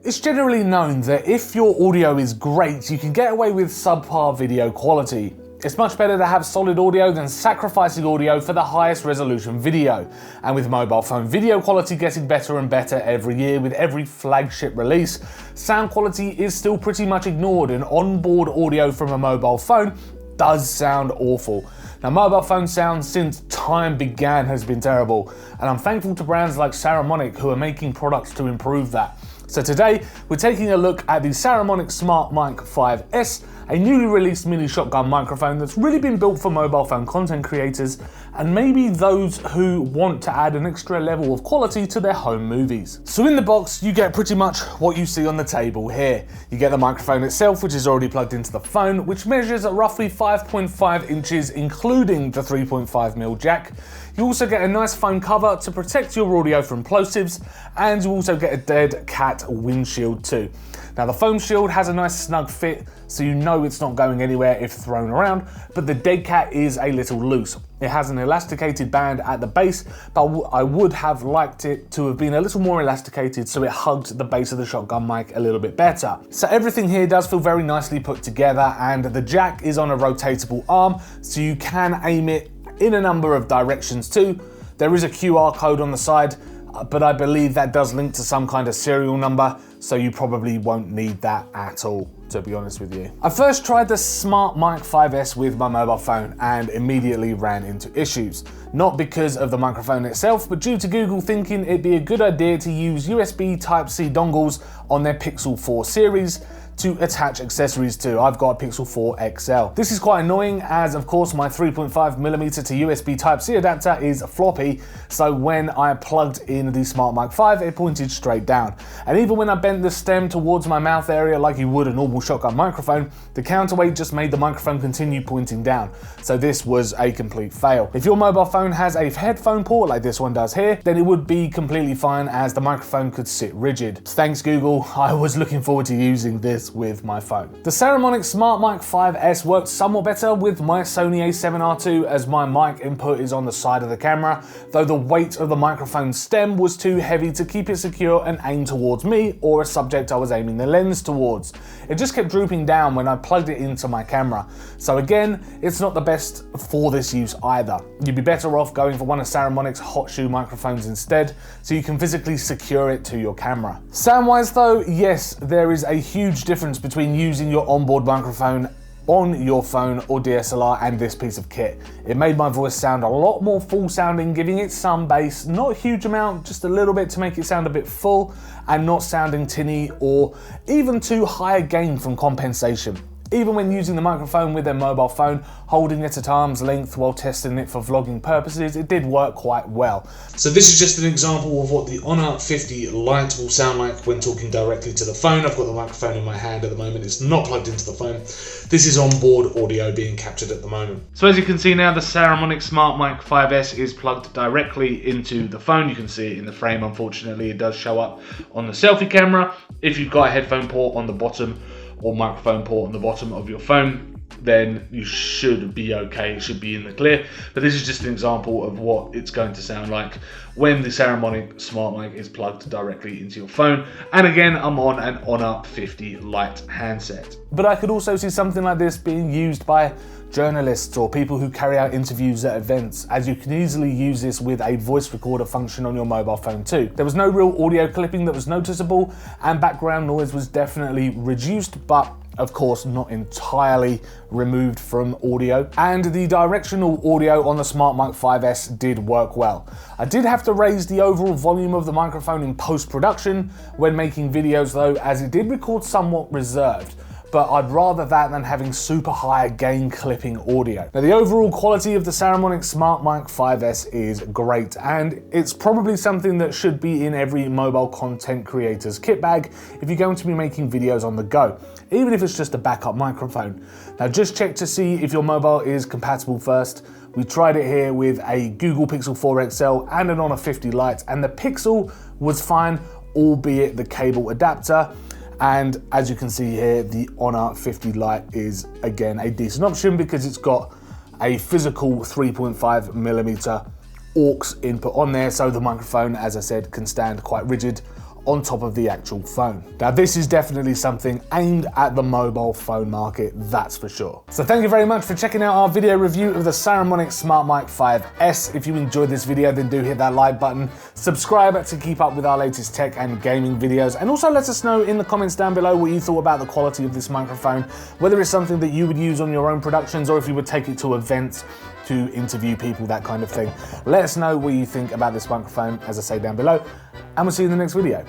It's generally known that if your audio is great, you can get away with subpar video quality. It's much better to have solid audio than sacrificing audio for the highest resolution video. And with mobile phone video quality getting better and better every year with every flagship release, sound quality is still pretty much ignored, and onboard audio from a mobile phone does sound awful. Now, mobile phone sound since time began has been terrible, and I'm thankful to brands like Saramonic who are making products to improve that. So today, we're taking a look at the Saramonic SmartMic 5S, a newly released mini shotgun microphone that's really been built for mobile phone content creators and maybe those who want to add an extra level of quality to their home movies. So in the box, you get pretty much what you see on the table here. You get the microphone itself, which is already plugged into the phone, which measures at roughly 5.5 inches, including the 3.5mm jack. You also get a nice foam cover to protect your audio from plosives, and you also get a dead cat windshield too. Now, the foam shield has a nice snug fit, so you know it's not going anywhere if thrown around, but the dead cat is a little loose. It has an elasticated band at the base, but I would have liked it to have been a little more elasticated so it hugged the base of the shotgun mic a little bit better. So everything here does feel very nicely put together, and the jack is on a rotatable arm, so you can aim it in a number of directions too. There is a QR code on the side, but I believe that does link to some kind of serial number, so you probably won't need that at all, to be honest with you. I first tried the SmartMic 5S with my mobile phone and immediately ran into issues. Not because of the microphone itself, but due to Google thinking it'd be a good idea to use USB Type-C dongles on their Pixel 4 series to attach accessories to. I've got a Pixel 4 XL. This is quite annoying as, of course, my 3.5mm to USB Type-C adapter is floppy, so when I plugged in the SmartMic 5, it pointed straight down. And even when I bent the stem towards my mouth area like you would a normal shotgun microphone, the counterweight just made the microphone continue pointing down. So this was a complete fail. If your mobile phone has a headphone port like this one does here, then it would be completely fine as the microphone could sit rigid. Thanks Google, I was looking forward to using this with my phone. The Saramonic SmartMic 5S worked somewhat better with my Sony a7R II as my mic input is on the side of the camera, though the weight of the microphone stem was too heavy to keep it secure and aimed towards me or a subject I was aiming the lens towards. It just kept drooping down when I plugged it into my camera. So again, it's not the best for this use either. You'd be better off going for one of Saramonic's hot shoe microphones instead, so you can physically secure it to your camera. Sound-wise though, yes, there is a huge difference between using your onboard microphone on your phone or DSLR and this piece of kit. It made my voice sound a lot more full sounding, giving it some bass, not a huge amount, just a little bit to make it sound a bit full and not sounding tinny or even too high a gain from compensation. Even when using the microphone with their mobile phone, holding it at arm's length while testing it for vlogging purposes, it did work quite well. So this is just an example of what the Honor 50 Lite will sound like when talking directly to the phone. I've got the microphone in my hand at the moment, it's not plugged into the phone. This is onboard audio being captured at the moment. So as you can see now, the Saramonic SmartMic 5S is plugged directly into the phone. You can see it in the frame, unfortunately it does show up on the selfie camera. If you've got a headphone port on the bottom or microphone port on the bottom of your phone, then you should be okay, it should be in the clear. But this is just an example of what it's going to sound like when the Saramonic SmartMic is plugged directly into your phone. And again, I'm on an Honor 50 Lite handset. But I could also see something like this being used by journalists or people who carry out interviews at events, as you can easily use this with a voice recorder function on your mobile phone too. There was no real audio clipping that was noticeable, and background noise was definitely reduced, but of course not entirely removed from audio. And the directional audio on the SmartMic 5S did work well. I did have to raise the overall volume of the microphone in post-production when making videos though, as it did record somewhat reserved. But I'd rather that than having super high gain clipping audio. Now, the overall quality of the Saramonic SmartMic 5S is great, and it's probably something that should be in every mobile content creator's kit bag if you're going to be making videos on the go, even if it's just a backup microphone. Now, just check to see if your mobile is compatible first. We tried it here with a Google Pixel 4 XL and an Honor 50 Lite, and the Pixel was fine, albeit the cable adapter. And as you can see here, the Honor 50 Lite is again a decent option because it's got a physical 3.5mm aux input on there, so the microphone, as I said, can stand quite rigid on top of the actual phone. Now this is definitely something aimed at the mobile phone market, that's for sure. So thank you very much for checking out our video review of the Saramonic SmartMic 5S. If you enjoyed this video, then do hit that like button, subscribe to keep up with our latest tech and gaming videos, and also let us know in the comments down below what you thought about the quality of this microphone, whether it's something that you would use on your own productions or if you would take it to events to interview people, that kind of thing. Let us know what you think about this microphone, as I say down below, and we'll see you in the next video.